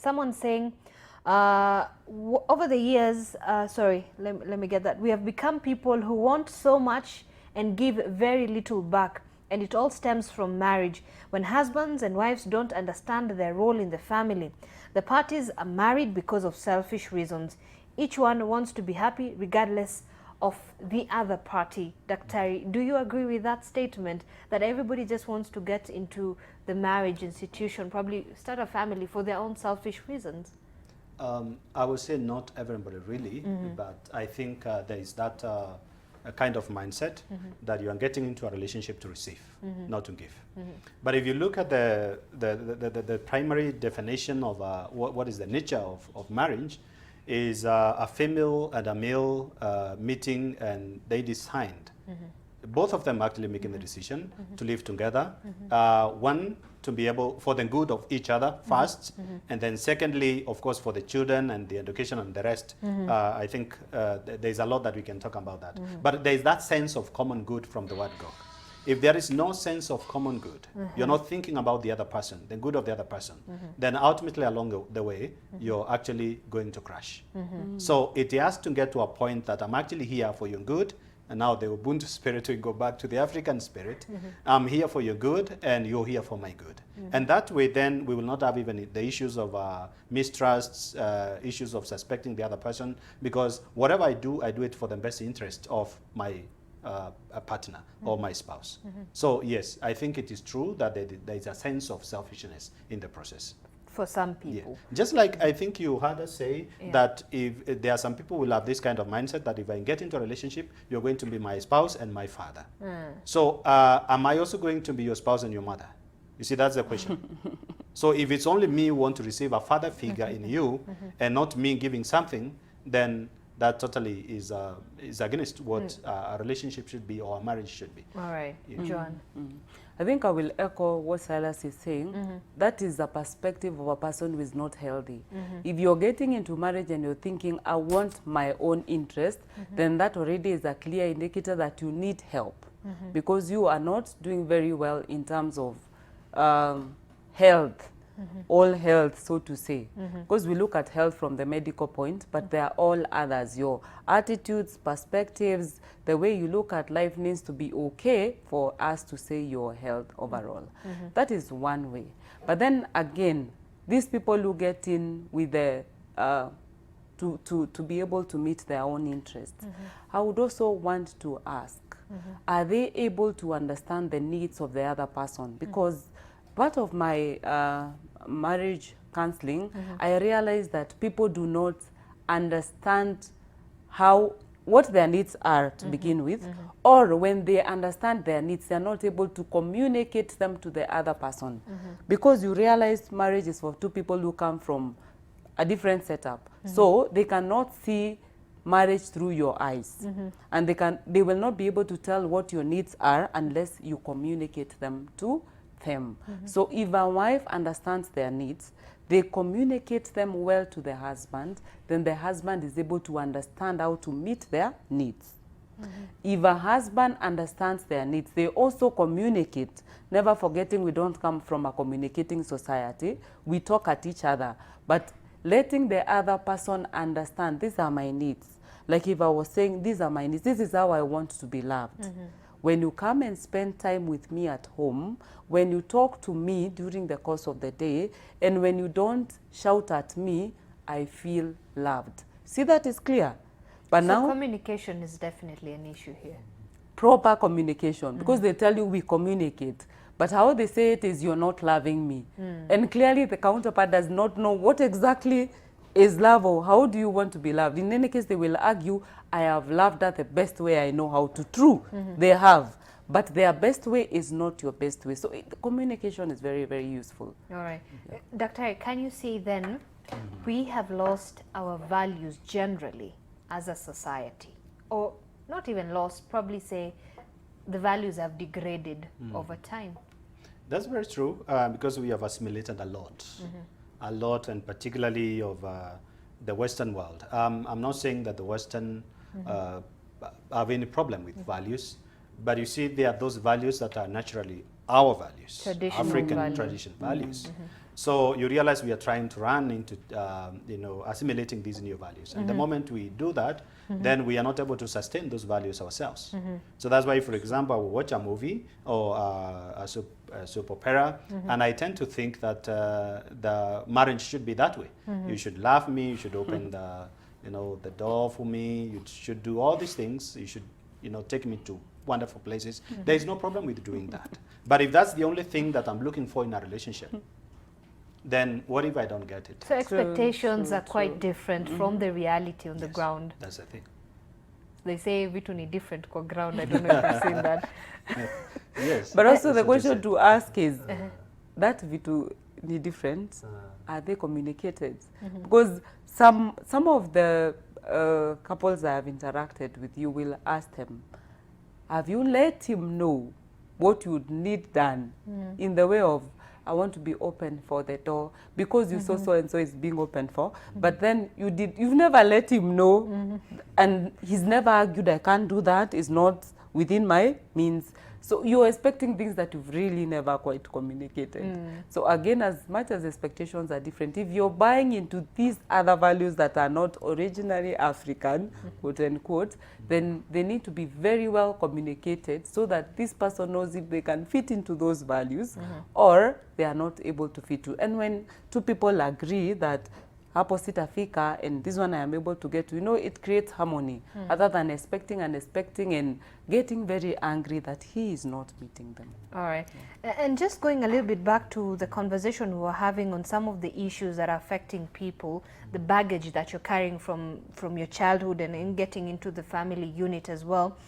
Someone saying, over the years, sorry, let me get that. We have become people who want so much and give very little back. And it all stems from marriage. When husbands and wives don't understand their role in the family, the parties are married because of selfish reasons. Each one wants to be happy regardless of the other party. Daktari, do you agree with that statement, that everybody just wants to get into the marriage institution, probably start a family for their own selfish reasons? I would say not everybody really, but I think there is that a kind of mindset that you are getting into a relationship to receive, not to give. But if you look at the primary definition of what is the nature of marriage, is a female and a male meeting, and they decide. Both of them actually making the decision to live together. One, to be able, for the good of each other first, and then secondly, of course, for the children and the education and the rest. I think there's a lot that we can talk about that. But there's that sense of common good from the word go. If there is no sense of common good, you're not thinking about the other person, the good of the other person, then ultimately along the way, you're actually going to crash. So it has to get to a point that I'm actually here for your good, and now the Ubuntu spirit will go back to the African spirit. I'm here for your good, and you're here for my good. And that way, then, we will not have even the issues of mistrusts, issues of suspecting the other person, because whatever I do it for the best interest of my a partner or my spouse. So yes, I think it is true that there is a sense of selfishness in the process. For some people. Yeah. Just like I think you heard us say that if there are some people who will have this kind of mindset that if I get into a relationship, you're going to be my spouse and my father. So am I also going to be your spouse and your mother? You see, that's the question. So if it's only me who want to receive a father figure in you and not me giving something, then that totally is against what a relationship should be or a marriage should be. All right, John. I think I will echo what Silas is saying. That is the perspective of a person who is not healthy. If you're getting into marriage and you're thinking, I want my own interest, then that already is a clear indicator that you need help, because you are not doing very well in terms of health. All health, so to say, because we look at health from the medical point, but there are all others. Your attitudes, perspectives, the way you look at life needs to be okay for us to say your health overall. That is one way. But then again, these people who get in with the to be able to meet their own interests, I would also want to ask, are they able to understand the needs of the other person? Because part of my marriage counseling, I realized that people do not understand what their needs are to begin with, or when they understand their needs, they are not able to communicate them to the other person. Because you realize marriage is for two people who come from a different setup. So they cannot see marriage through your eyes. And they will not be able to tell what your needs are unless you communicate them to them. So if a wife understands their needs, they communicate them well to the husband, then the husband is able to understand how to meet their needs. If a husband understands their needs, they also communicate, never forgetting we don't come from a communicating society. We talk at each other, but letting the other person understand, these are my needs. Like if I was saying, these are my needs, this is how I want to be loved. When you come and spend time with me at home, when you talk to me during the course of the day, and when you don't shout at me, I feel loved. See, that is clear. But so now communication is definitely an issue here. Proper communication, because they tell you we communicate, but how they say it is you're not loving me. And clearly the counterpart does not know what exactly is love, or how do you want to be loved. In any case, they will argue, I have loved her the best way I know how to. True, they have, but their best way is not your best way. So communication is very, very useful. All right. Dr. Can you see then we have lost our values generally as a society, or not even lost, probably say the values have degraded over time? That's very true, because we have assimilated a lot, and particularly of the Western world. I'm not saying that the Western have any problem with values, but you see, there are those values that are naturally our values, African tradition values. So you realize we are trying to run into, assimilating these new values. And the moment we do that, then we are not able to sustain those values ourselves. So that's why, for example, I will watch a movie or a soap opera, and I tend to think that the marriage should be that way. You should love me, you should open the door for me, you should do all these things, you should take me to wonderful places. There is no problem with doing that. But if that's the only thing that I'm looking for in a relationship, then what if I don't get it? So expectations are quite different from the reality on the ground. That's the thing. They say vitu ni different kwa ground. I don't know if you've seen that. Yes. But also the question to ask is, that vitu ni different, are they communicated? Because some of the couples I have interacted with, you will ask them, have you let him know what you would need done in the way of, I want to be open for the door because you saw so and so is being open for, but then you've never let him know, and he's never argued, I can't do that, it's not within my means. So you're expecting things that you've really never quite communicated. So again, as much as expectations are different, if you're buying into these other values that are not originally African, quote unquote, then they need to be very well communicated so that this person knows if they can fit into those values or they are not able to fit to. And when two people agree that hapo sitafika and this one I am able to get to, it creates harmony other than expecting and getting very angry that he is not meeting them. All right. And just going a little bit back to the conversation we were having on some of the issues that are affecting people, the baggage that you're carrying from your childhood and in getting into the family unit as well.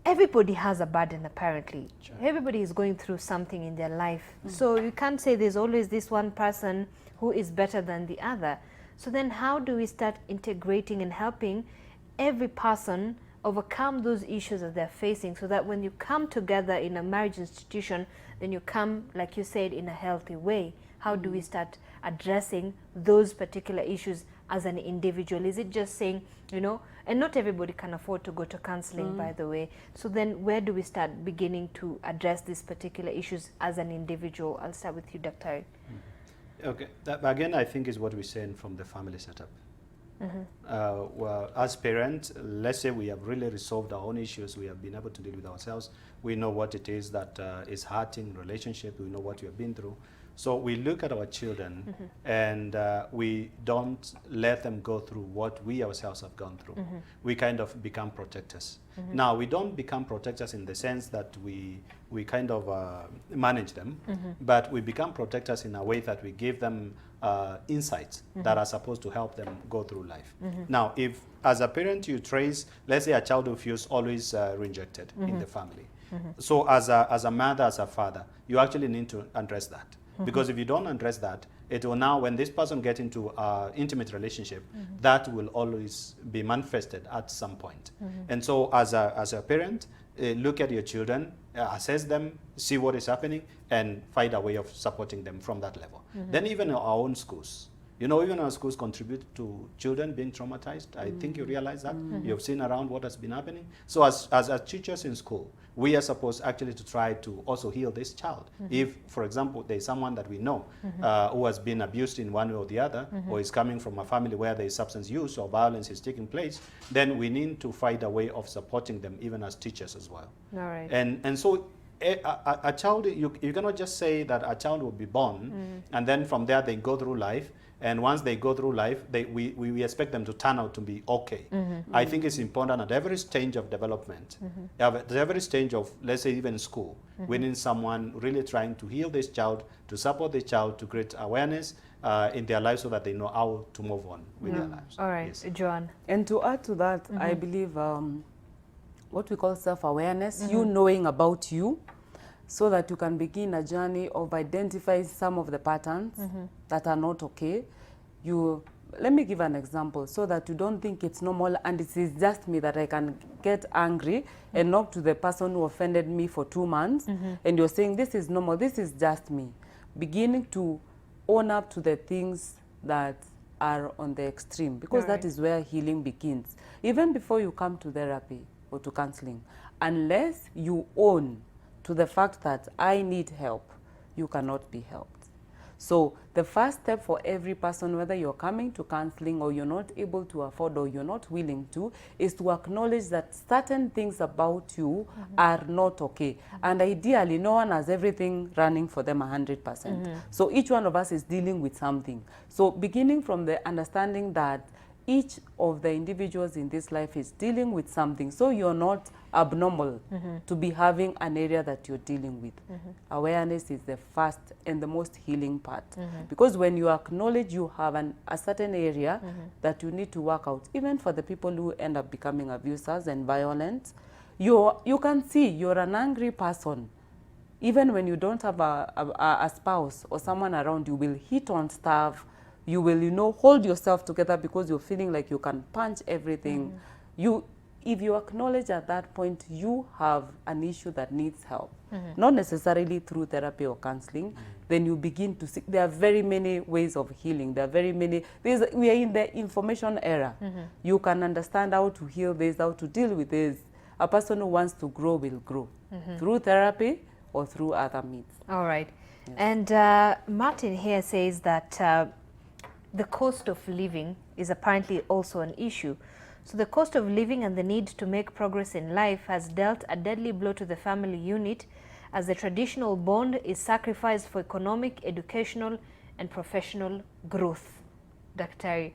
Everybody has a burden, apparently. Sure. Everybody is going through something in their life. So you can't say there's always this one person who is better than the other. So then how do we start integrating and helping every person overcome those issues that they're facing, so that when you come together in a marriage institution, then you come, like you said, in a healthy way? How do we start addressing those particular issues as an individual? Is it just saying, and not everybody can afford to go to counseling, by the way. So then where do we start beginning to address these particular issues as an individual? I'll start with you, Dr. Okay, that again I think is what we're saying from the family setup. Well, as parents, let's say we have really resolved our own issues, we have been able to deal with ourselves, we know what it is that is hurting relationship, we know what we have been through. So we look at our children and we don't let them go through what we ourselves have gone through. We kind of become protectors. Now, we don't become protectors in the sense that we kind of manage them, but we become protectors in a way that we give them insights that are supposed to help them go through life. Now, if as a parent you trace, let's say a child who feels always rejected in the family. So as a mother, as a father, you actually need to address that. Because if you don't address that, it will now, when this person gets into an intimate relationship, that will always be manifested at some point. And so as a parent, look at your children, assess them, see what is happening, and find a way of supporting them from that level. Then even our own schools, even our schools contribute to children being traumatized. I think you realize that. You've seen around what has been happening. So as teachers in school, we are supposed actually to try to also heal this child. If, for example, there's someone that we know who has been abused in one way or the other, or is coming from a family where there is substance use or violence is taking place, then we need to find a way of supporting them even as teachers as well. All right. And so a child, you cannot just say that a child will be born and then from there they go through life. And once they go through life, we expect them to turn out to be okay. I think it's important at every stage of development, at every stage of, let's say, even school, we need someone really trying to heal this child, to support the child, to create awareness in their lives so that they know how to move on with their lives. All right, Yes. Joanne. And to add to that, I believe what we call self-awareness, you knowing about you, so that you can begin a journey of identifying some of the patterns that are not okay. Let me give an example so that you don't think it's normal and it is just me that I can get angry and knock to the person who offended me for 2 months and you're saying this is normal, this is just me. Beginning to own up to the things that are on the extreme, because that is where healing begins. Even before you come to therapy or to counseling, unless you own to the fact that I need help, you cannot be helped. So the first step for every person, whether you're coming to counseling or you're not able to afford or you're not willing to, is to acknowledge that certain things about you are not okay. And ideally, no one has everything running for them 100%. So each one of us is dealing with something. So beginning from the understanding that each of the individuals in this life is dealing with something. So you're not abnormal to be having an area that you're dealing with. Awareness is the first and the most healing part. Because when you acknowledge you have a certain area that you need to work out, even for the people who end up becoming abusers and violent, you can see you're an angry person. Even when you don't have a spouse or someone around, you will hit on stuff. You will, hold yourself together because you're feeling like you can punch everything. If you acknowledge at that point you have an issue that needs help, not necessarily through therapy or counseling, then you begin to see there are very many ways of healing. There are very many. We are in the information era. You can understand how to heal this, how to deal with this. A person who wants to grow will grow through therapy or through other means. All right. Yes. And Martin here says that the cost of living is apparently also an issue. So the cost of living and the need to make progress in life has dealt a deadly blow to the family unit, as the traditional bond is sacrificed for economic, educational and professional growth. Daktari.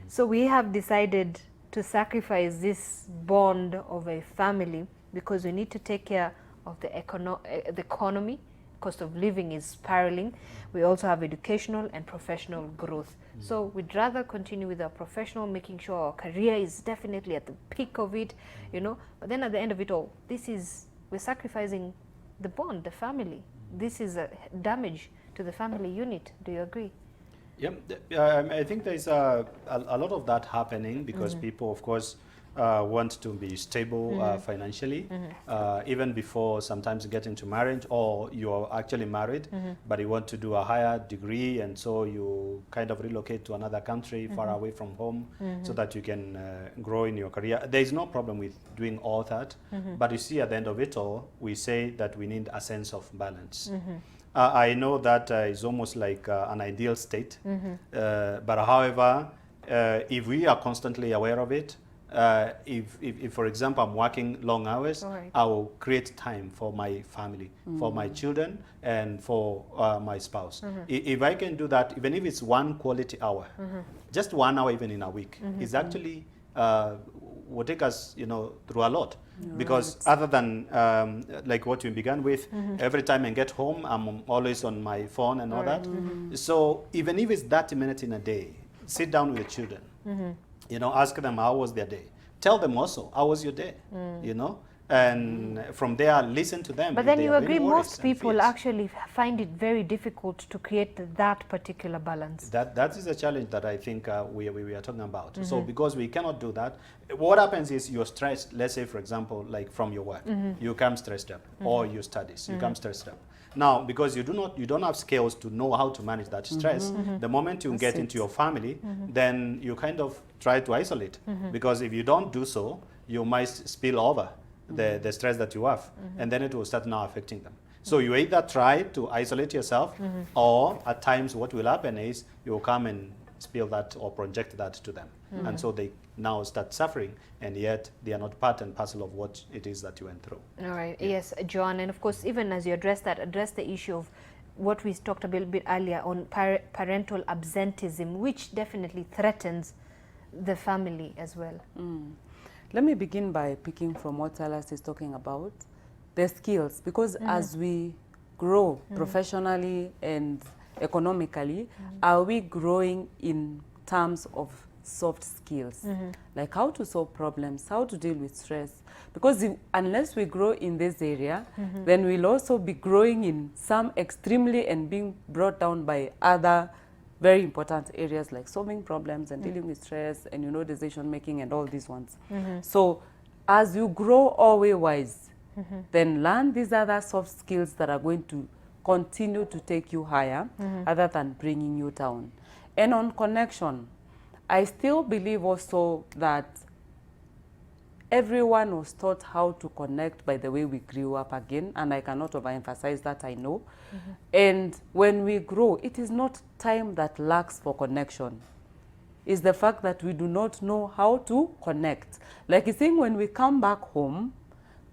So we have decided to sacrifice this bond of a family because we need to take care of the economy. Cost of living is spiraling. We also have educational and professional growth. So we'd rather continue with our professional, making sure our career is definitely at the peak of it, but then at the end of it all, we're sacrificing the bond, the family. This is a damage to the family unit. Do you agree? Yeah, I think there's a lot of that happening because people, of course, want to be stable financially, even before sometimes getting to marriage, or you're actually married, but you want to do a higher degree, and so you kind of relocate to another country far away from home so that you can grow in your career. There is no problem with doing all that, but you see at the end of it all, we say that we need a sense of balance. I know that is almost like an ideal state, but however, if we are constantly aware of it, if, for example, I'm working long hours, I will create time for my family, for my children, and for my spouse. If I can do that, even if it's one quality hour, just 1 hour even in a week, is actually will take us, through a lot. Because other than like what we began with, every time I get home, I'm always on my phone and all that. So even if it's 30 minutes in a day, sit down with the children. Ask them how was their day. Tell them also how was your day. And from there listen to them. But then you agree most people actually find it very difficult to create that particular balance. That is a challenge that I think we are talking about. So because we cannot do that, what happens is you're stressed. Let's say, for example, like from your work, you come stressed up, or your studies, you come stressed up. Now, because you don't have skills to know how to manage that stress, the moment you get into your family, then you kind of try to isolate. Because if you don't do so, you might spill over the stress that you have, and then it will start now affecting them. So you either try to isolate yourself, or at times what will happen is you will come and spill that or project that to them. And so they now start suffering, and yet they are not part and parcel of what it is that you went through. All right. Yeah. Yes, Joan. And of course, even as you address the issue of what we talked a bit earlier on parental absenteeism, which definitely threatens the family as well. Let me begin by picking from what Silas is talking about, the skills, because as we grow professionally and economically, are we growing in terms of soft skills, like how to solve problems, how to deal with stress? Because unless we grow in this area, then we'll also be growing in some extremely and being brought down by other very important areas like solving problems and dealing with stress and decision making and all these ones. So as you grow always wise, then learn these other soft skills that are going to continue to take you higher other than bringing you down. And on connection, I still believe also that everyone was taught how to connect by the way we grew up again, and I cannot overemphasize that, I know. And when we grow, it is not time that lacks for connection. It's the fact that we do not know how to connect. Like you think, when we come back home,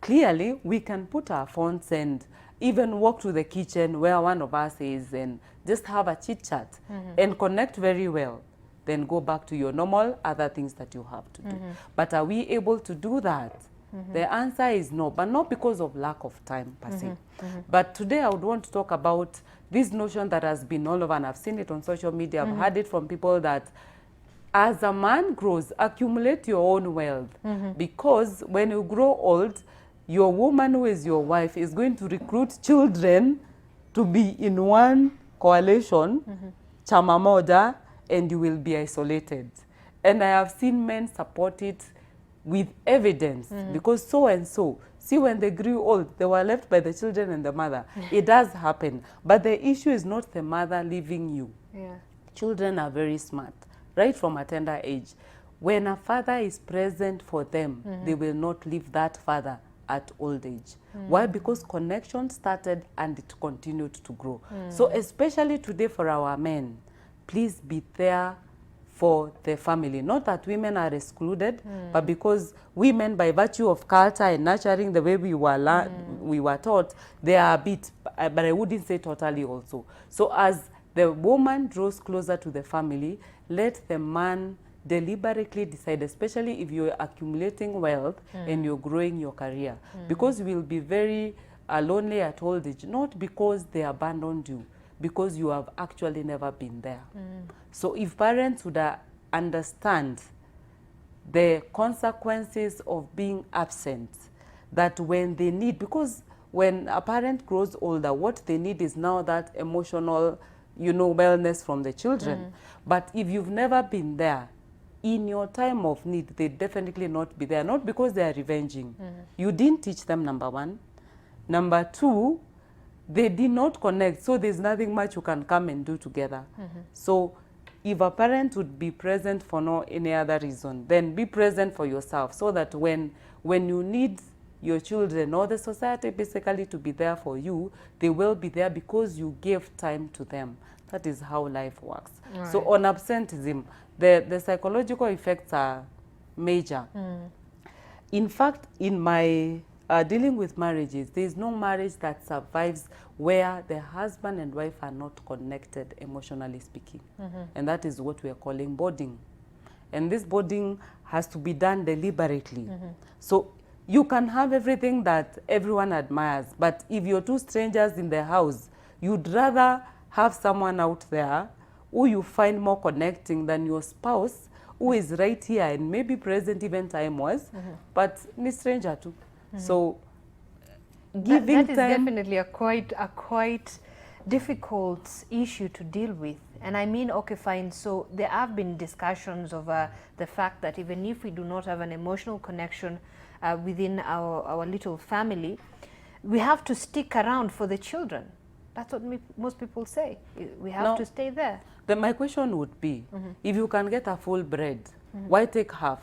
clearly we can put our phones and even walk to the kitchen where one of us is and just have a chit chat and connect very well. Then go back to your normal other things that you have to do. But are we able to do that? The answer is no, but not because of lack of time per se. But today I would want to talk about this notion that has been all over, and I've seen it on social media. I've heard it from people that as a man grows, accumulate your own wealth. Because when you grow old, your woman who is your wife is going to recruit children to be in one coalition, chama moja, and you will be isolated. And I have seen men support it with evidence, because so and so, see, when they grew old, they were left by the children and the mother. It does happen. But the issue is not the mother leaving you. Children are very smart, right from a tender age. When a father is present for them, they will not leave that father at old age. Why? Because connection started and it continued to grow. So especially today for our men, please be there for the family. Not that women are excluded, but because women, by virtue of culture and nurturing the way we were taught, they are a bit, but I wouldn't say totally also. So as the woman draws closer to the family, let the man deliberately decide, especially if you're accumulating wealth and you're growing your career, because you will be very lonely at old age, not because they abandoned you, because you have actually never been there. So if parents would understand the consequences of being absent, that when they need, because when a parent grows older, what they need is now that emotional, wellness from the children. But if you've never been there, in your time of need, they definitely not be there, not because they are revenging. You didn't teach them, number one. Number two, they did not connect, so there's nothing much you can come and do together. So if a parent would be present for no any other reason, then be present for yourself, so that when you need your children or the society basically to be there for you, they will be there because you gave time to them. That is how life works. Right. So on absenteeism, the psychological effects are major. In fact, in my dealing with marriages, there is no marriage that survives where the husband and wife are not connected, emotionally speaking. And that is what we are calling bonding. And this bonding has to be done deliberately. So you can have everything that everyone admires, but if you're two strangers in the house, you'd rather have someone out there who you find more connecting than your spouse, who is right here and maybe present even time-wise, but ni stranger too. So giving that is time, definitely a quite difficult issue to deal with. And I mean, okay, fine, so there have been discussions over the fact that even if we do not have an emotional connection within our little family, we have to stick around for the children. That's what most people say. We have to stay there. Then my question would be, if you can get a full bread, why take half?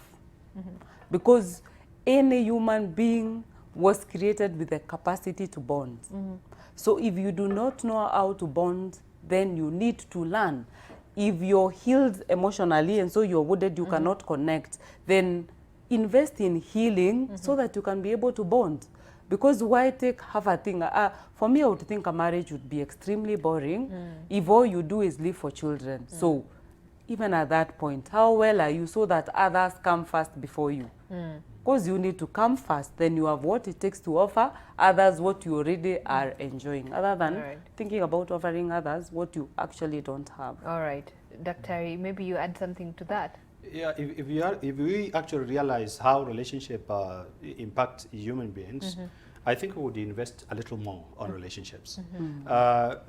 Because any human being was created with the capacity to bond. So if you do not know how to bond, then you need to learn. If you're healed emotionally and so you're wounded, you cannot connect, then invest in healing so that you can be able to bond. Because why take half a thing? For me, I would think a marriage would be extremely boring if all you do is live for children. So even at that point, how well are you so that others come first before you? Because you need to come first, then you have what it takes to offer others what you already are enjoying, other than thinking about offering others what you actually don't have. All right. Dr. Maybe you add something to that. Yeah, if we actually realize how relationship impact human beings, I think we would invest a little more on relationships.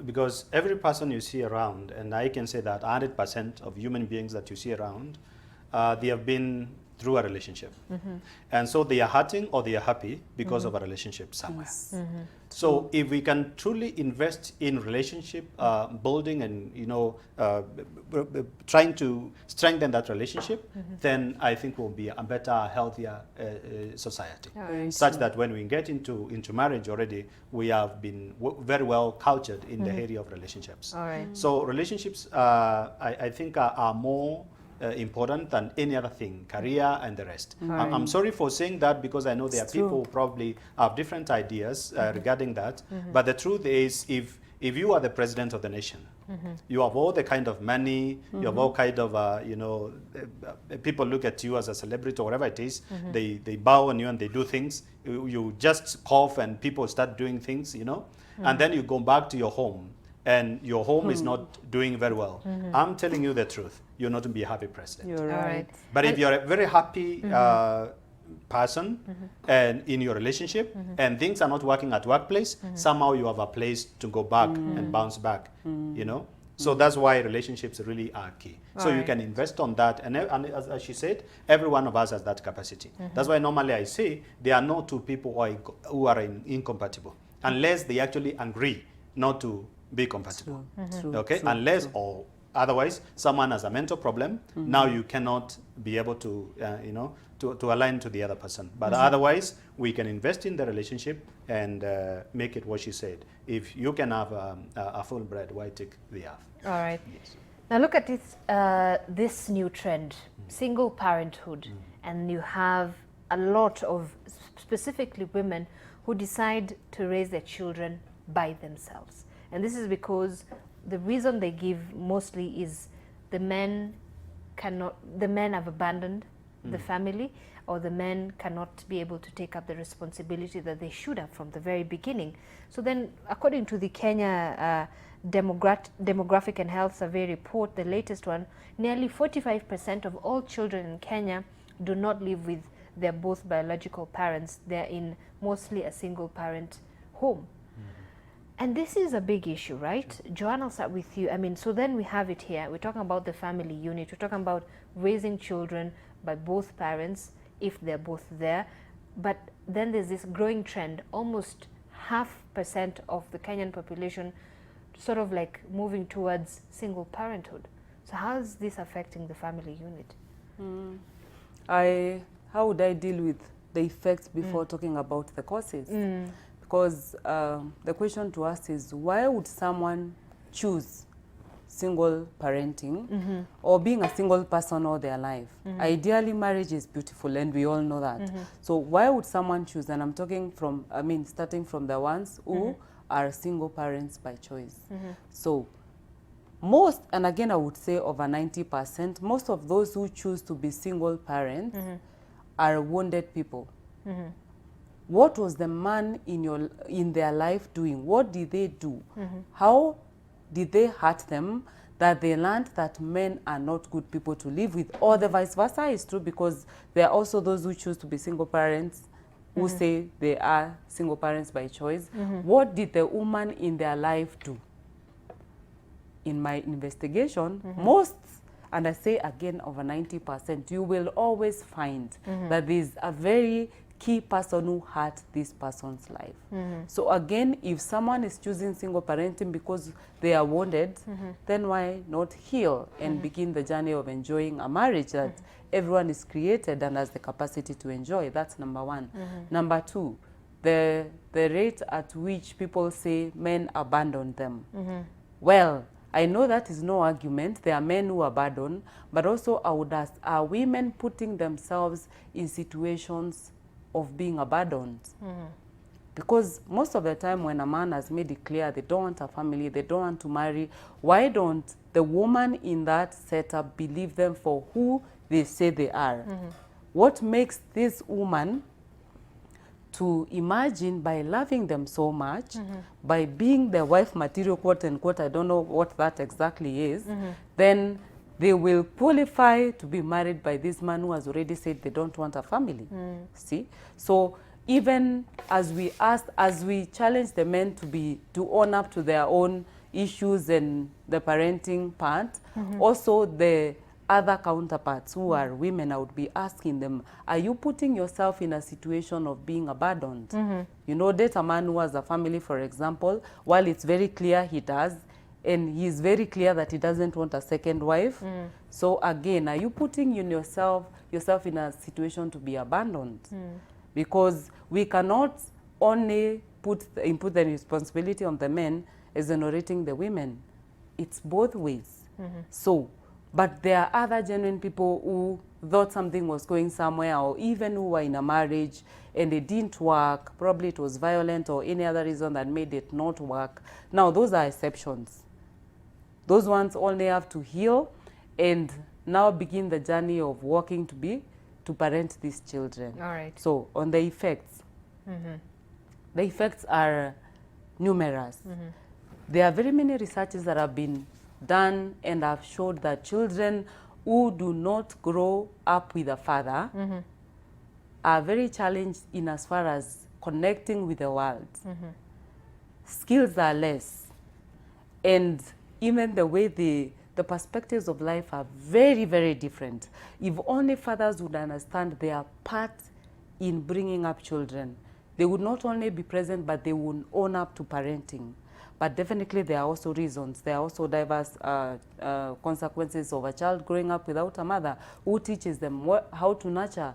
Because every person you see around, and I can say that 100% of human beings that you see around, they have been through a relationship. And so they are hurting or they are happy because of a relationship somewhere. So if we can truly invest in relationship building and, you know, trying to strengthen that relationship, then I think we'll be a better, healthier society. Such that when we get into marriage already, we have been very well cultured in the area of relationships. All right. So relationships, I think, are more important than any other thing, career and the rest. I'm sorry for saying that because I know there are people who probably have different ideas regarding that. But the truth is, if you are the president of the nation, you have all the kind of money, you have all kind of, you know, people look at you as a celebrity or whatever it is, they bow on you and they do things. You just cough and people start doing things, you know, and then you go back to your home and your home is not doing very well. I'm telling you the truth. You're not going to be a happy president. You're All right. right. But if you're a very happy person and in your relationship and things are not working at workplace, somehow you have a place to go back and bounce back, you know? So that's why relationships really are key. So you can invest on that. And as she said, every one of us has that capacity. That's why normally I say there are no two people who are incompatible unless they actually agree not to be compatible. Okay? Unless or otherwise someone has a mental problem, now you cannot be able to, you know, to align to the other person. But otherwise, we can invest in the relationship and make it what she said. If you can have a full bread, why take the half? All right. Yes. Now look at this new trend, single parenthood, and you have a lot of specifically women who decide to raise their children by themselves. And this is because the reason they give mostly is the men have abandoned the family, or the men cannot be able to take up the responsibility that they should have from the very beginning. So then, according to the Kenya Demographic and Health Survey report, the latest one, nearly 45% of all children in Kenya do not live with their both biological parents. They're in mostly a single parent home. And this is a big issue, right? Joanne, I'll start with you. I mean, so then we have it here. We're talking about the family unit. We're talking about raising children by both parents if they're both there. But then there's this growing trend, almost 0.5% of the Kenyan population sort of like moving towards single parenthood. So how is this affecting the family unit? How would I deal with the effects before talking about the causes? Because the question to ask is, why would someone choose single parenting or being a single person all their life? Ideally, marriage is beautiful and we all know that. So why would someone choose? And I'm talking from, starting from the ones who are single parents by choice. So most, and again I would say over 90%, most of those who choose to be single parents are wounded people. What was the man in their life doing? What did they do? How did they hurt them that they learned that men are not good people to live with? Or the vice versa is true, because there are also those who choose to be single parents who say they are single parents by choice. What did the woman in their life do? In my investigation, most, and I say again over 90%, you will always find that there's a very key person who hurt this person's life. So again, if someone is choosing single parenting because they are wounded, then why not heal and begin the journey of enjoying a marriage that everyone is created and has the capacity to enjoy? That's number one. Number two, the rate at which people say men abandon them. Well, I know that is no argument. There are men who abandon, but also I would ask, are women putting themselves in situations of being abandoned? Because most of the time when a man has made it clear they don't want a family, they don't want to marry, why don't the woman in that setup believe them for who they say they are? What makes this woman to imagine by loving them so much, by being their wife material, quote unquote, I don't know what that exactly is, then they will qualify to be married by this man who has already said they don't want a family. See? So even as we challenge the men to own up to their own issues and the parenting part, also the other counterparts who are women, I would be asking them, are you putting yourself in a situation of being abandoned? You know, date a man who has a family, for example, while it's very clear he does, and he's very clear that he doesn't want a second wife. So again, are you putting yourself in a situation to be abandoned? Because we cannot only put the responsibility on the men exonerating the women. It's both ways. So, but there are other genuine people who thought something was going somewhere, or even who were in a marriage and it didn't work. Probably it was violent or any other reason that made it not work. Now, those are exceptions. Those ones only have to heal and now begin the journey of working to parent these children. All right. So on the effects, the effects are numerous. There are very many researches that have been done and have showed that children who do not grow up with a father are very challenged in as far as connecting with the world. Skills are less, and even the way the perspectives of life are very, very different. If only fathers would understand their part in bringing up children, they would not only be present, but they would own up to parenting. But definitely there are also reasons. There are also diverse consequences of a child growing up without a mother who teaches them how to nurture.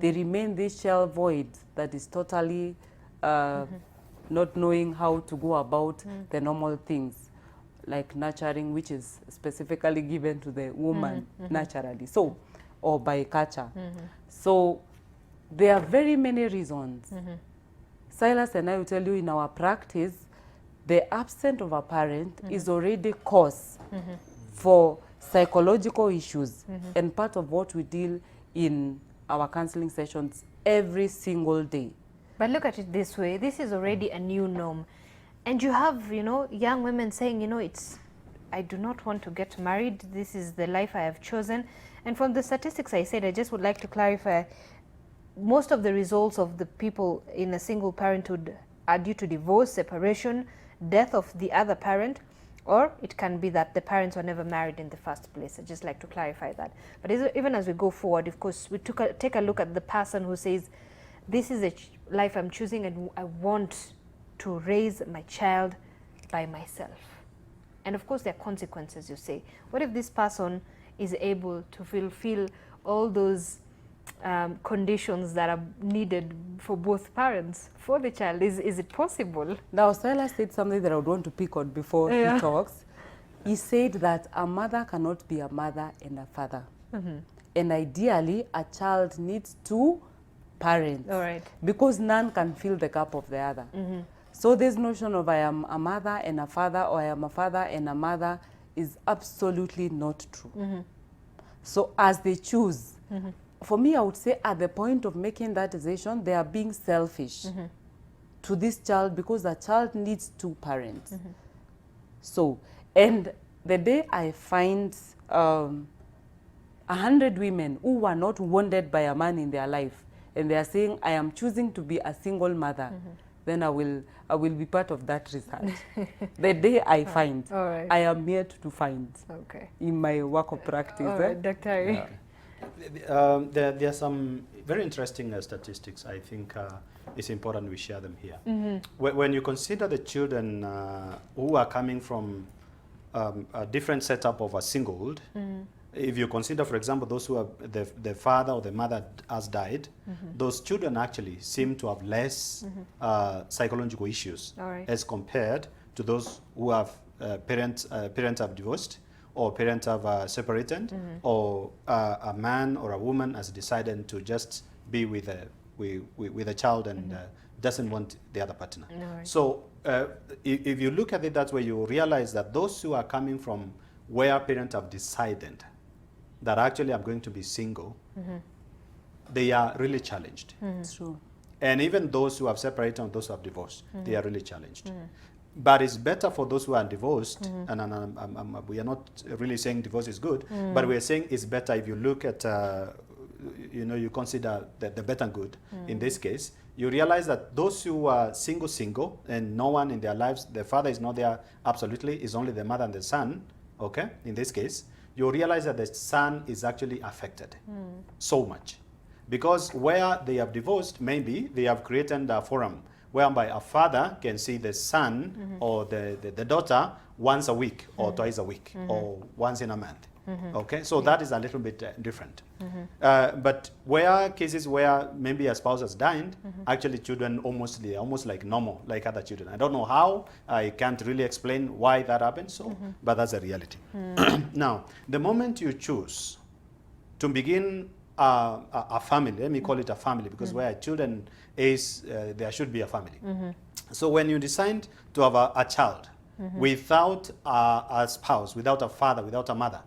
They remain this shell void that is totally not knowing how to go about the normal things, like nurturing, which is specifically given to the woman naturally, so, or by culture. So there are very many reasons. Silas and I will tell you, in our practice, the absence of a parent is already cause for psychological issues, and part of what we deal in our counseling sessions every single day. But look at it this way, this is already a new norm. And you have, you know, young women saying, you know, I do not want to get married. This is the life I have chosen. And from the statistics I said, I just would like to clarify, most of the results of the people in a single parenthood are due to divorce, separation, death of the other parent, or it can be that the parents were never married in the first place. I'd just like to clarify that. But even as we go forward, of course, we take a look at the person who says, this is a life I'm choosing and I want to raise my child by myself. And of course there are consequences, you say. What if this person is able to fulfill all those conditions that are needed for both parents, for the child? Is it possible? Now, Silas said something that I would want to pick on before he talks. He said that a mother cannot be a mother and a father. And ideally, a child needs two parents. All right. Because none can fill the cup of the other. So this notion of I am a mother and a father, or I am a father and a mother, is absolutely not true. So as they choose, for me, I would say at the point of making that decision, they are being selfish to this child, because the child needs two parents. So, and the day I find 100 women who were not wounded by a man in their life, and they are saying, I am choosing to be a single mother, then I will be part of that research. The day I find, I am yet to find in my work of practice. Dr. There are some very interesting statistics. I think it's important we share them here. When you consider the children who are coming from a different setup of a singlehood, if you consider, for example, those who have the father or the mother has died, those children actually seem to have less psychological issues as compared to those who have parents have divorced, or parents have separated, or a man or a woman has decided to just be with a child and doesn't want the other partner. So if you look at it that way, you realize that those who are coming from where parents have decided that actually I'm going to be single, they are really challenged. True. And even those who have separated and those who have divorced, they are really challenged. But it's better for those who are divorced, and we are not really saying divorce is good, but we are saying it's better if you look at, you consider the better good. In this case, you realize that those who are single, and no one in their lives, their father is not there absolutely, it's only the mother and the son, okay, in this case, you realize that the son is actually affected so much. Because where they have divorced, maybe they have created a forum whereby a father can see the son or the daughter once a week or twice a week or once in a month. Okay, so that is a little bit different. But where cases where maybe a spouse has died, actually children they're almost like normal, like other children. I don't know how, I can't really explain why that happens, so, but that's a reality. Now, the moment you choose to begin a family, let me call it a family, because where children is, there should be a family. So when you decide to have a child, without a spouse, without a father, without a mother,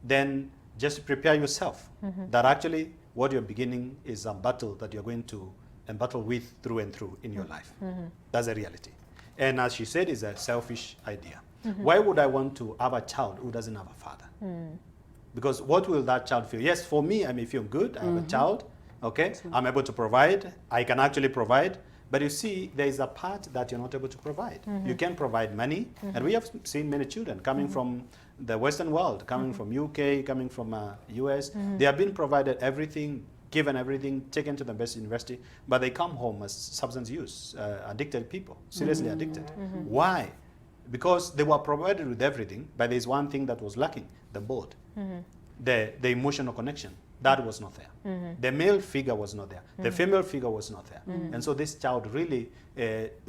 then just prepare yourself that actually what you're beginning is a battle that you're going to battle with through and through in your life. That's a reality. And as she said, it's a selfish idea. Why would I want to have a child who doesn't have a father? Because what will that child feel? Yes, for me, I may feel good. I have a child, okay? I'm able to provide. I can actually provide. But you see, there is a part that you're not able to provide. You can provide money, and we have seen many children coming from the Western world, coming from UK, coming from US. They have been provided everything, given everything, taken to the best university, but they come home as substance use, addicted people, seriously addicted. Why? Because they were provided with everything, but there's one thing that was lacking, the bond, the emotional connection. That was not there. The male figure was not there. The female figure was not there. And so this child really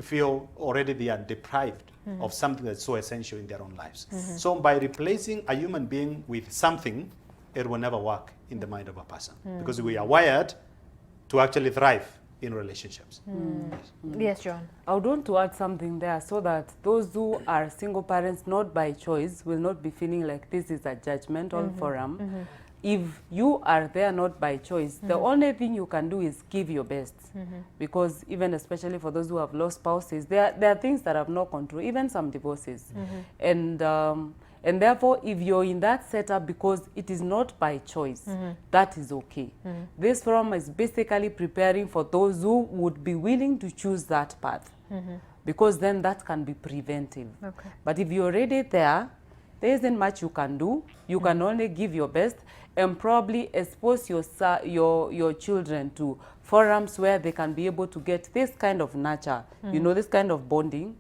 feel already they are deprived of something that's so essential in their own lives. So by replacing a human being with something, it will never work in the mind of a person. Because we are wired to actually thrive in relationships. Yes, John. I would want to add something there so that those who are single parents, not by choice, will not be feeling like this is a judgmental forum. If you are there not by choice, the only thing you can do is give your best. Because even especially for those who have lost spouses, there are things that have no control, even some divorces. And therefore, if you're in that setup because it is not by choice, that is okay. This forum is basically preparing for those who would be willing to choose that path. Because then that can be preventive. Okay. But if you're already there, there isn't much you can do. You can only give your best and probably expose your children to forums where they can be able to get this kind of nurture, you know, this kind of bonding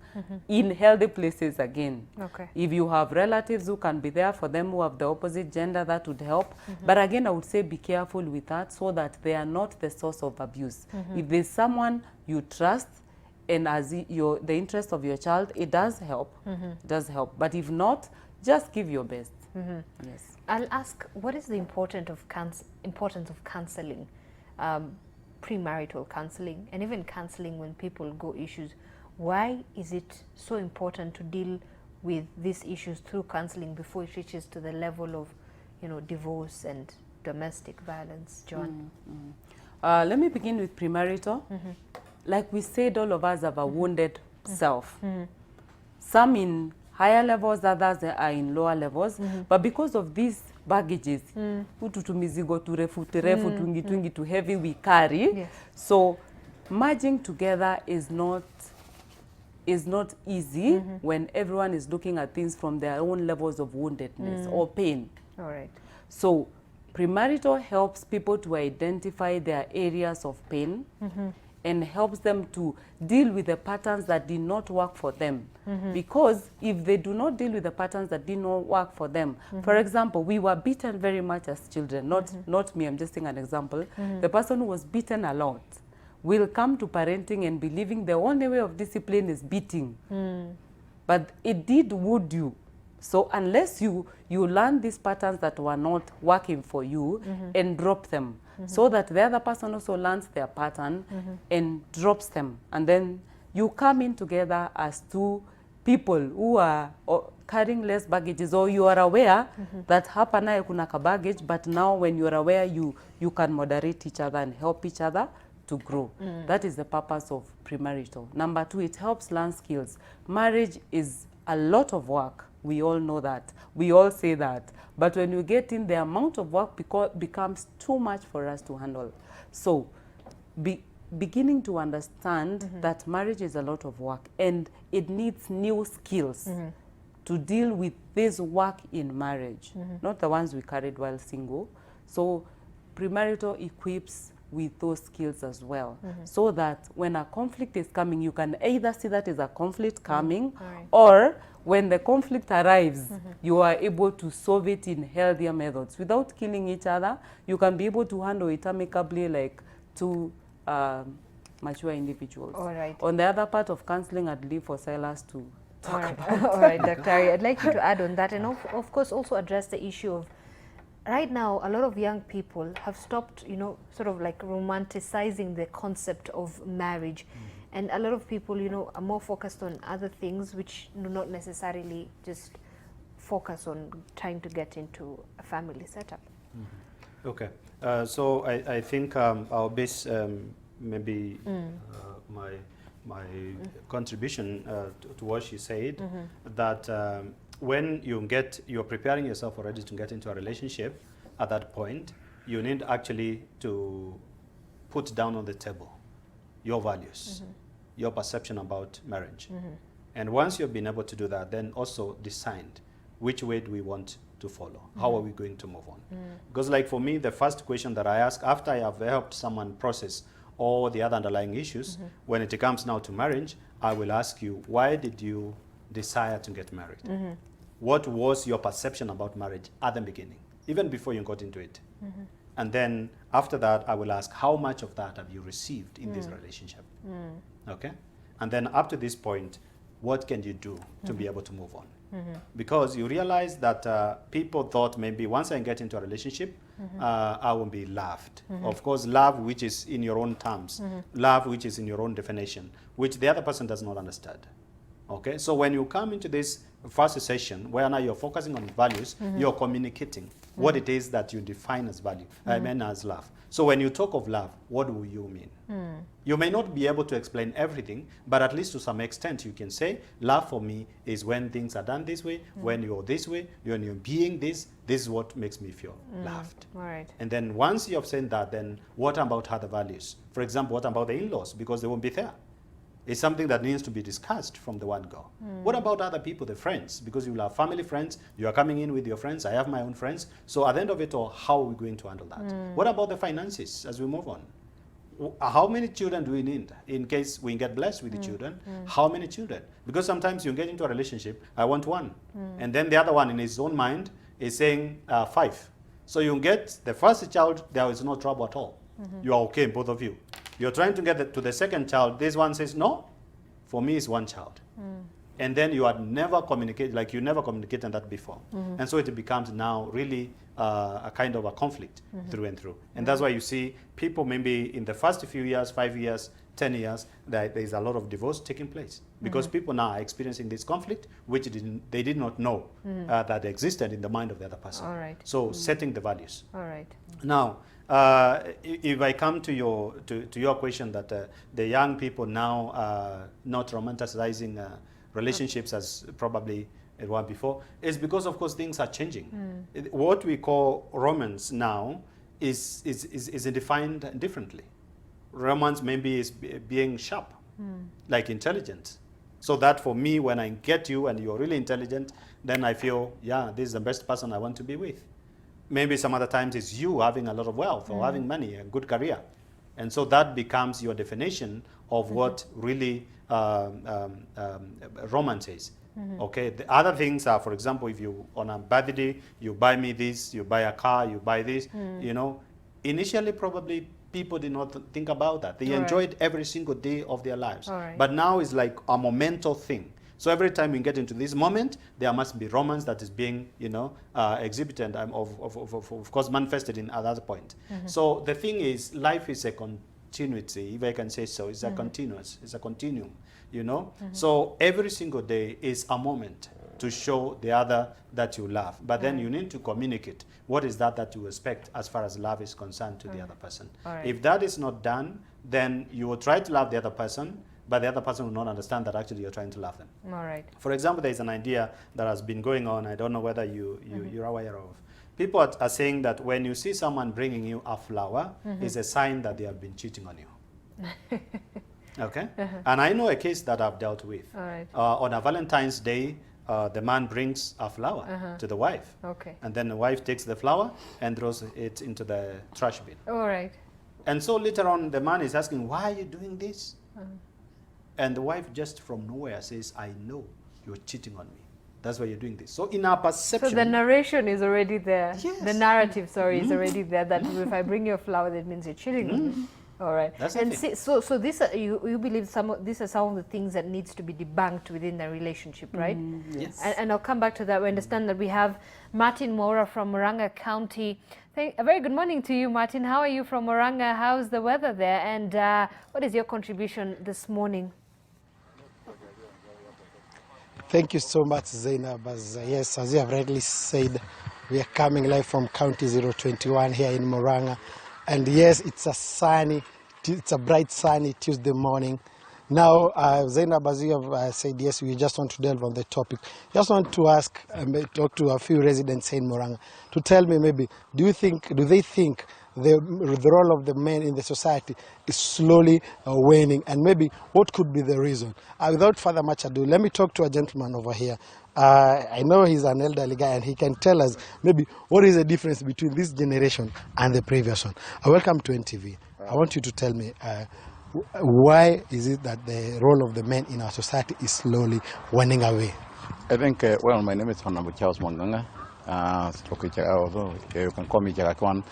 in healthy places again. Okay. If you have relatives who can be there for them who have the opposite gender, that would help. But again, I would say be careful with that so that they are not the source of abuse. If there's someone you trust and as the interest of your child, it does help. It does help. But if not, just give your best. Yes. I'll ask, what is the importance of counseling, premarital counseling, and even counseling when people go issues? Why is it so important to deal with these issues through counseling before it reaches to the level of, you know, divorce and domestic violence, John? Let me begin with premarital. Like we said, all of us have a wounded self. Some in higher levels, others are in lower levels. But because of these baggages, tumizigo turefu twingi too heavy we carry. Yes. So merging together is not easy when everyone is looking at things from their own levels of woundedness or pain. All right. So premarital helps people to identify their areas of pain and helps them to deal with the patterns that did not work for them. Because if they do not deal with the patterns that did not work for them, for example, we were beaten very much as children, not me, I'm just saying an example. The person who was beaten a lot will come to parenting and believing the only way of discipline is beating. But it did wound you. So unless you learn these patterns that were not working for you and drop them, so that the other person also learns their pattern and drops them. And then you come in together as two people who are carrying less baggages, or you are aware that hapa naye kuna ka baggage, but now when you are aware, you can moderate each other and help each other to grow. That is the purpose of premarital. Number two, it helps learn skills. Marriage is a lot of work. We all know that. We all say that. But when you get in, the amount of work becomes too much for us to handle. So beginning to understand that marriage is a lot of work and it needs new skills to deal with this work in marriage, not the ones we carried while single. So premarital equips with those skills as well, so that when a conflict is coming, you can either see that as a conflict coming, Right. or when the conflict arrives, you are able to solve it in healthier methods without killing each other. You can be able to handle it amicably, like two mature individuals. All right. On the other part of counseling, I'd leave for Silas to All talk right, about. all right, Dr. Ari, I'd like you to add on that, and of course also address the issue of right now a lot of young people have stopped, you know, sort of like romanticizing the concept of marriage, and a lot of people, you know, are more focused on other things which do not necessarily just focus on trying to get into a family setup. Okay, so I think I'll base maybe my contribution to what she said, that when you're preparing yourself already to get into a relationship, at that point, you need actually to put down on the table your values, your perception about marriage. And once you've been able to do that, then also decide which way do we want to follow? How are we going to move on? Because like for me, the first question that I ask after I have helped someone process all the other underlying issues, when it comes now to marriage, I will ask you, why did you desire to get married? What was your perception about marriage at the beginning, even before you got into it? And then after that, I will ask, how much of that have you received in this relationship? Okay? And then up to this point, what can you do to be able to move on? Because you realize that people thought maybe once I get into a relationship, I will be loved. Of course, love which is in your own terms, love which is in your own definition, which the other person does not understand. Okay, so when you come into this first session, where now you're focusing on values, you're communicating what it is that you define as value, I mean as love. So when you talk of love, what do you mean? You may not be able to explain everything, but at least to some extent you can say, love for me is when things are done this way, when you're this way, when you're being this is what makes me feel loved. All right. And then once you have said that, then what about other values? For example, what about the in-laws? Because they won't be there. It's something that needs to be discussed from the one go. What about other people, the friends? Because you will have family friends, you are coming in with your friends, I have my own friends. So at the end of it all, how are we going to handle that? What about the finances as we move on? How many children do we need in case we get blessed with the children? How many children? Because sometimes you get into a relationship, I want one. And then the other one in his own mind is saying 5. So you get the first child, there is no trouble at all. You are okay, both of you. You're trying to get to the second child. This one says, no, for me it's one child. And then you had never communicated, like you never communicated that before. And so it becomes now really a kind of a conflict through and through. And that's why you see people maybe in the first few years, 5 years, 10 years, that there is a lot of divorce taking place. Because people now are experiencing this conflict, which they did not know that existed in the mind of the other person. All right. So setting the values. All right. Now, if I come to your question that the young people now are not romanticizing relationships as probably it was before, is because of course things are changing. What we call romance now is defined differently. Romance maybe is being sharp, like intelligent. So that for me, when I get you and you're really intelligent, then I feel, yeah, this is the best person I want to be with. Maybe some other times it's you having a lot of wealth or having money, a good career. And so that becomes your definition of what really romance is. Okay, the other things are, for example, if you, on a birthday, you buy me this, you buy a car, you buy this, you know, initially probably people did not think about that. They enjoyed every single day of their lives. But now it's like a momental thing. So every time we get into this moment, there must be romance that is being, you know, exhibited, of course, manifested in another point. So the thing is, life is a continuity, if I can say so. It's a continuous, it's a continuum, you know. So every single day is a moment to show the other that you love. But then you need to communicate what is that you expect as far as love is concerned to the other person. If that is not done, then you will try to love the other person, but the other person will not understand that actually you're trying to love them. All right. For example, there's an idea that has been going on, I don't know whether you're aware of. People are saying that when you see someone bringing you a flower, it's a sign that they have been cheating on you. Okay? And I know a case that I've dealt with. All right. On a Valentine's Day, the man brings a flower to the wife. Okay. And then the wife takes the flower and throws it into the trash bin. All right. And so later on, the man is asking, why are you doing this? And the wife just from nowhere says, I know you're cheating on me. That's why you're doing this. So in our perception... So the narration is already there. Yes. The narrative, sorry, is already there, that if I bring you a flower, that means you're cheating on me. All right. That's and the thing. see, so this, you believe these are some of the things that needs to be debunked within the relationship, right? Yes. And I'll come back to that. We understand that we have Martin Mora from Murang'a County. A very good morning to you, Martin. How are you from Murang'a? How's the weather there? And what is your contribution this morning? Thank you so much, Zainab. Yes, as you have rightly said, we are coming live from County 021 here in Murang'a. And yes, it's a bright sunny Tuesday morning. Now, Zainab, as you have said, yes, we just want to delve on the topic. Just want to ask, talk to a few residents here in Murang'a to tell me maybe, do they think the role of the men in the society is slowly waning, and maybe what could be the reason? Without further much ado, let me talk to a gentleman over here. I know he's an elderly guy and he can tell us maybe what is the difference between this generation and the previous one. Welcome to NTV. I want you to tell me why is it that the role of the men in our society is slowly waning away? I think, well, my name is Honorable Charles Mwanganga. You can call me Jagakwan.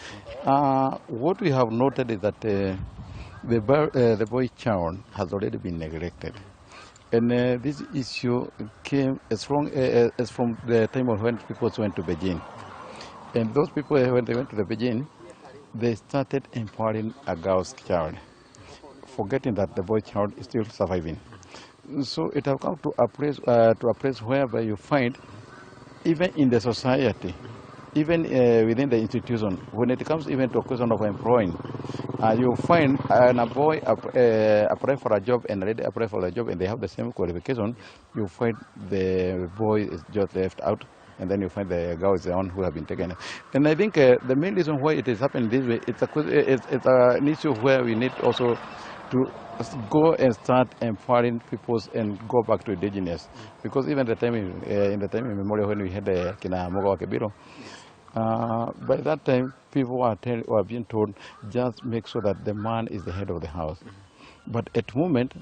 What we have noted is that the boy child has already been neglected. And this issue came as from the time of when people went to Beijing. And those people, when they went to the Beijing, they started empowering a girl's child, forgetting that the boy child is still surviving. So it has come to a place whereby you find, even in the society, even within the institution, when it comes even to a question of employing, you find a boy apply for a job and already apply for a job and they have the same qualification, you find the boy is just left out, and then you find the girl is the one who have been taken. And I think the main reason why it is happening this way, it's an issue where we need also to go and start empowering people and go back to indigenous. Because even the time in the time immemorial when we had the Kina Mogo Kebiro, by that time people were being told just make sure that the man is the head of the house. But at the moment,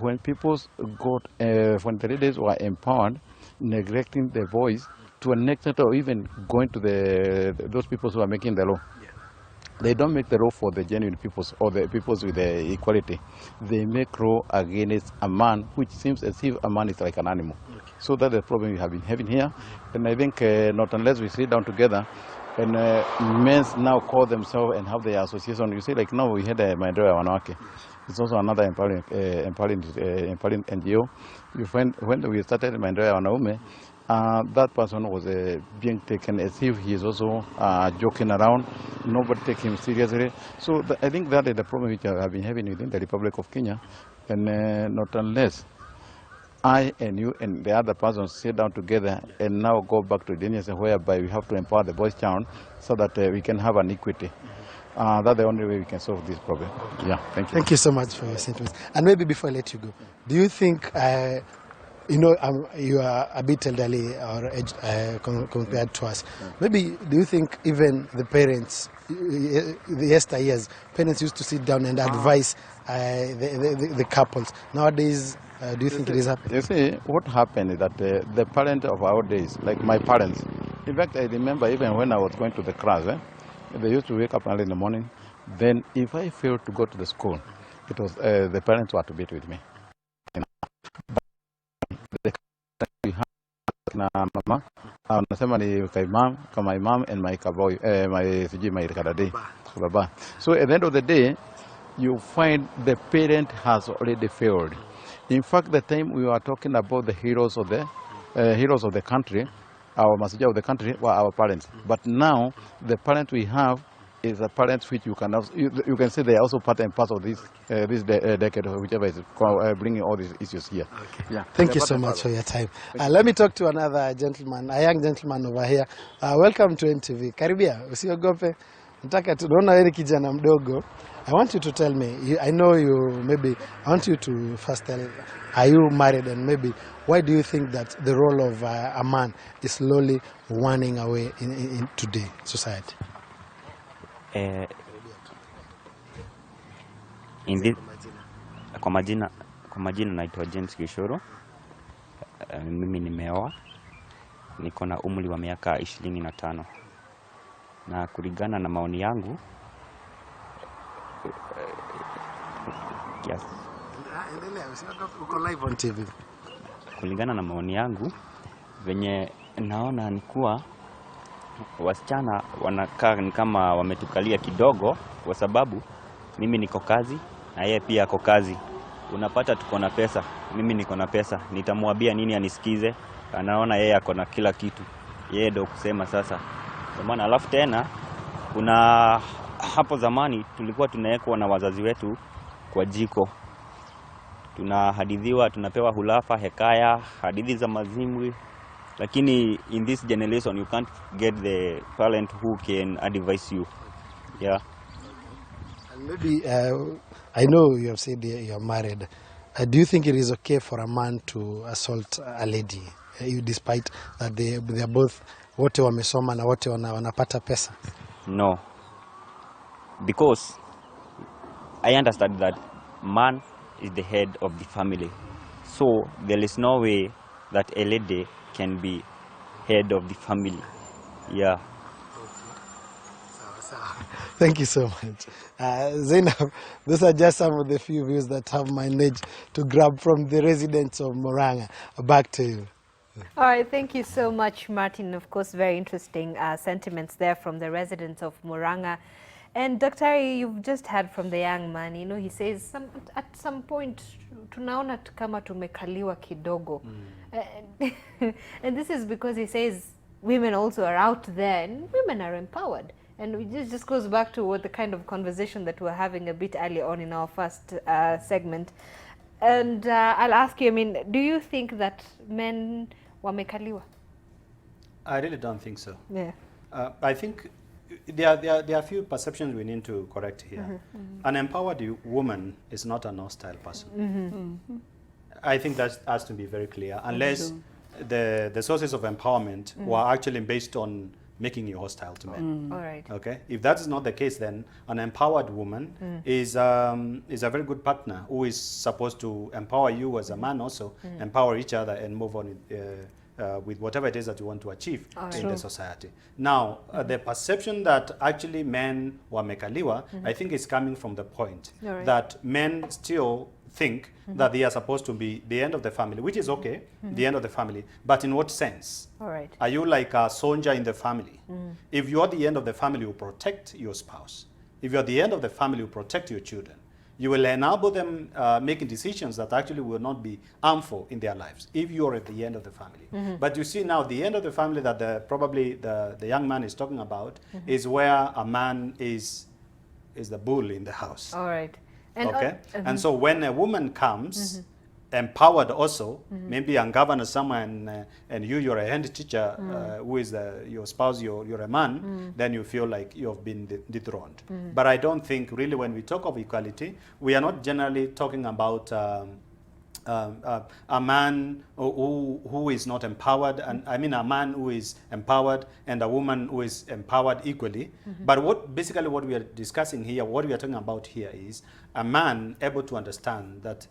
when people got, when the ladies were empowered, neglecting the boys to an extent or even going to those people who are making the law. They don't make the law for the genuine peoples or the peoples with the equality. They make law against a man, which seems as if a man is like an animal. Okay. So that's the problem we have been having here. And I think not unless we sit down together, and men now call themselves and have their association. You see, like now we had Maendeleo ya Wanawake. It's also another empowering NGO. You find when we started Maendeleo ya Wanaume, that person was being taken as if he is also joking around. Nobody take him seriously. So I think that is the problem which I have been having within the Republic of Kenya. And not unless I and you and the other person sit down together and now go back to the nation whereby we have to empower the boys' child so that we can have an equity. That's the only way we can solve this problem. Yeah, thank you. Thank you so much for your sentiments. And maybe before I let you go, do you think you are a bit elderly or compared to us. Maybe do you think even the parents, the yesteryears, parents used to sit down and advise the couples. Nowadays, do you think it is happening? You see, what happened is that the parents of our days, like my parents, in fact, I remember even when I was going to the class, they used to wake up early in the morning. Then if I failed to go to the school, it was the parents were to be with me. Na mama anasema ni kama imam and my kaboy my kadade baba. So at the end of the day, you find the parent has already failed. In fact, the time we were talking about the heroes of the country, our messengers of the country were our parents. But now the parent we have is a parent which you can say they are also part and parcel of this decade, whichever is bringing all these issues here. Okay. Yeah. Thank you so much for your time. Let me talk to another gentleman, a young gentleman over here. Welcome to NTV. Karibia, usiogope. nataka tunaona wewe kijana mdogo. I want you to tell me, I know you maybe, I want you to first tell, are you married, and maybe why do you think that the role of a man is slowly waning away in today society? Kwa majina naitwa James Gishoro. Mimi nimeoa, niko na umri wa miaka 25, na kulingana na maoni yangu Uko live on TV. Kulingana na maoni yangu, venye naona ni kuwa wasichana wanakaa ni kama wametukalia kidogo, kwa sababu mimi niko kazi na yeye pia ako kazi. Unapata tuko na pesa, mimi niko na pesa, nitamwambia nini anisikize? Anaona yeye ako na kila kitu, yeye ndio kusema sasa. Kwa maana alafu tena kuna hapo zamani tulikuwa tunawekwa na wazazi wetu kwa jiko, tunahadithiwa, tunapewa hulafa, hekaya, hadithi za mazimwi, lakini in this generation you can't get the parent who can advise you. Yeah. And maybe I know you have said you are married. Do you think it is okay for a man to assault a lady, despite that they are both wote wamesoma na wote wanapata pesa? No, because I understand that man is the head of the family, so there is no way that a lady can be head of the family. Yeah. Thank you so much. Zainab, those are just some of the few views that have managed to grab from the residents of Murang'a. Back to you. All right, thank you so much, Martin. Of course, very interesting sentiments there from the residents of Murang'a. And Dr. you've just heard from the young man, you know, he says at some point, tunaona kama tumekaliwa kidogo. And this is because he says women also are out there and women are empowered. And it just goes back to what the kind of conversation that we're having a bit earlier on in our first segment. And I'll ask you, I mean, do you think that men wamekaliwa? I really don't think so. Yeah. I think there are a few perceptions we need to correct here. An empowered woman is not an hostile person. I think that has to be very clear, unless the sources of empowerment were actually based on making you hostile to men. All right. Okay, if that is not the case, then an empowered woman is a very good partner who is supposed to empower you as a man, also empower each other and move on with whatever it is that you want to achieve in the society. Now, the perception that actually men were mekaliwa, I think is coming from the point that men still think that they are supposed to be the end of the family, which is okay, the end of the family, but in what sense? All right. Are you like a soldier in the family? If you are the end of the family, you protect your spouse. If you are the end of the family, you protect your children. You will enable them making decisions that actually will not be harmful in their lives if you are at the end of the family. But you see now, the end of the family that probably the young man is talking about is where a man is the bull in the house. All right. And okay? And so when a woman comes, empowered also, maybe a governor somewhere, and you're a hand teacher, who is your spouse, you're a man, then you feel like you have been dethroned. But I don't think really when we talk of equality, we are not generally talking about a man who is not empowered, and I mean a man who is empowered and a woman who is empowered equally. But basically what we are discussing here, what we are talking about here is a man able to understand that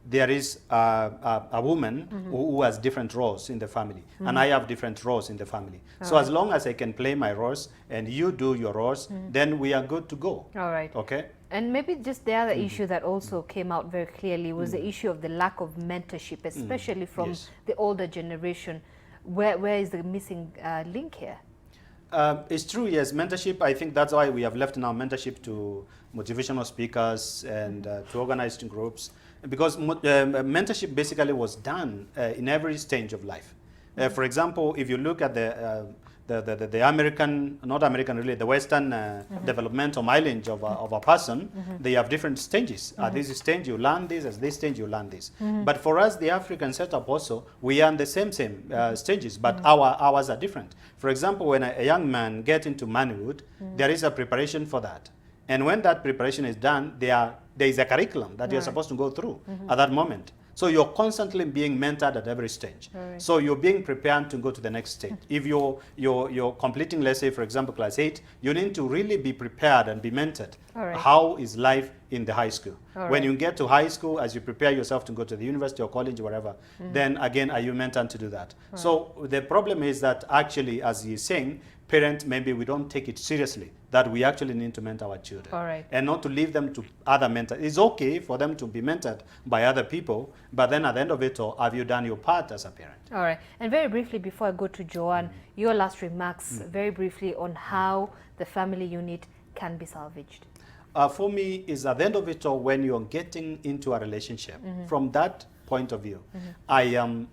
there is a woman who has different roles in the family, and I have different roles in the family. So as long as I can play my roles and you do your roles, then we are good to go. All right. Okay. And maybe just the other issue that also came out very clearly was the issue of the lack of mentorship, especially from the older generation. Where is the missing link here? It's true, yes. Mentorship, I think that's why we have left now mentorship to motivational speakers and to organized groups, because mentorship basically was done in every stage of life. For example, if you look at the the American, not American really, the Western developmental mileage of a person, they have different stages. At this stage you learn this, at this stage you learn this. But for us, the African setup also, we are in the same stages, but ours are different. For example, when a young man gets into manhood, there is a preparation for that. And when that preparation is done, there is a curriculum that you're supposed to go through at that moment. So you're constantly being mentored at every stage. So you're being prepared to go to the next stage. If you're completing, let's say, for example, class 8, you need to really be prepared and be mentored. How is life in the high school? When you get to high school, as you prepare yourself to go to the university or college or whatever, then again, are you mentored to do that? So the problem is that actually, as you're saying, parents, maybe we don't take it seriously, that we actually need to mentor our children. And not to leave them to other mentors. It's okay for them to be mentored by other people, but then at the end of it all, have you done your part as a parent? All right. And very briefly, before I go to Joanne, your last remarks, very briefly, on how the family unit can be salvaged. For me, is at the end of it all, when you're getting into a relationship, from that point of view, I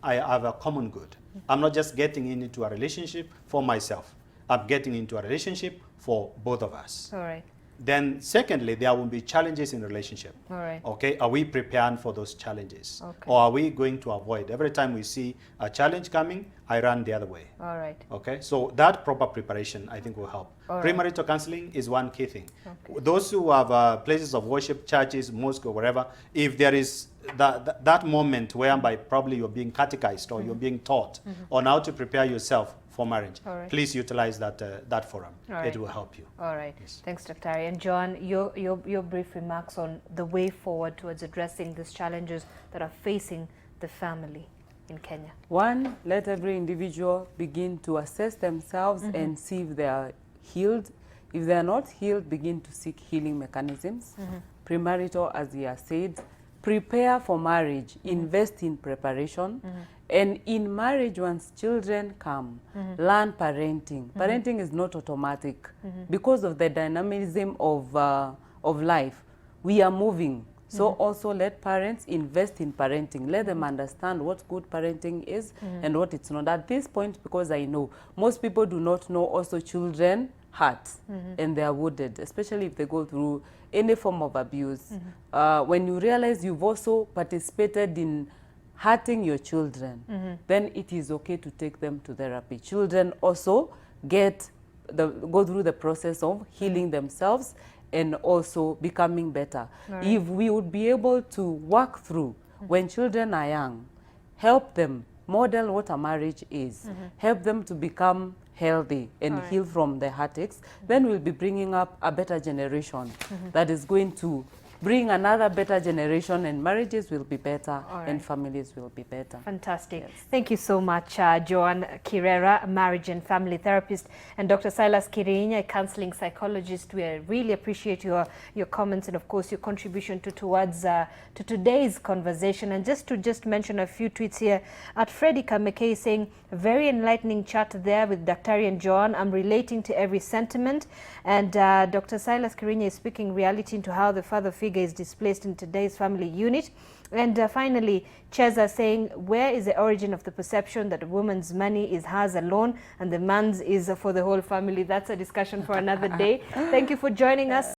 have a common good. I'm not just getting into a relationship for myself. I'm getting into a relationship for both of us. All right. Then secondly, there will be challenges in the relationship. All right. Okay, are we prepared for those challenges? Okay. Or are we going to avoid? Every time we see a challenge coming, I run the other way. All right. Okay, so that proper preparation, I think, will help. Premarital counseling is one key thing. Okay. Those who have places of worship, churches, mosque, or whatever, if there is that moment whereby probably you're being catechized or you're being taught on how to prepare yourself for marriage, please utilize that forum. It will help you. All right. Yes. Thanks, Dr. Ari. And John, your brief remarks on the way forward towards addressing these challenges that are facing the family in Kenya. One, let every individual begin to assess themselves and see if they are healed. If they are not healed, begin to seek healing mechanisms. Premarital, as he has said, prepare for marriage, invest in preparation. And in marriage, once children come, learn parenting. Parenting is not automatic. Because of the dynamism of life, we are moving. So also let parents invest in parenting. Let them understand what good parenting is and what it's not. At this point, because I know most people do not know also children hurt and they are wounded, especially if they go through any form of abuse. When you realize you've also participated in hurting your children, then it is okay to take them to therapy. Children also go through the process of healing themselves and also becoming better. If we would be able to work through when children are young, help them model what a marriage is, help them to become healthy and heal from the heartaches, then we'll be bringing up a better generation that is going to bring another better generation, and marriages will be better and families will be better. Fantastic. Yes. Thank you so much, Joan Kirera, a marriage and family therapist, and Dr. Silas Kirinya, a counseling psychologist. We really appreciate your comments and, of course, your contribution towards to today's conversation. And just to mention a few tweets here, at Freddie Kamekei saying, very enlightening chat there with Dr. and Joan. I'm relating to every sentiment. And Dr. Silas Kirinya is speaking reality into how the father figure is displaced in today's family unit. And finally, Cheza saying, where is the origin of the perception that a woman's money is hers alone and the man's is for the whole family? That's a discussion for another day. Thank you for joining us.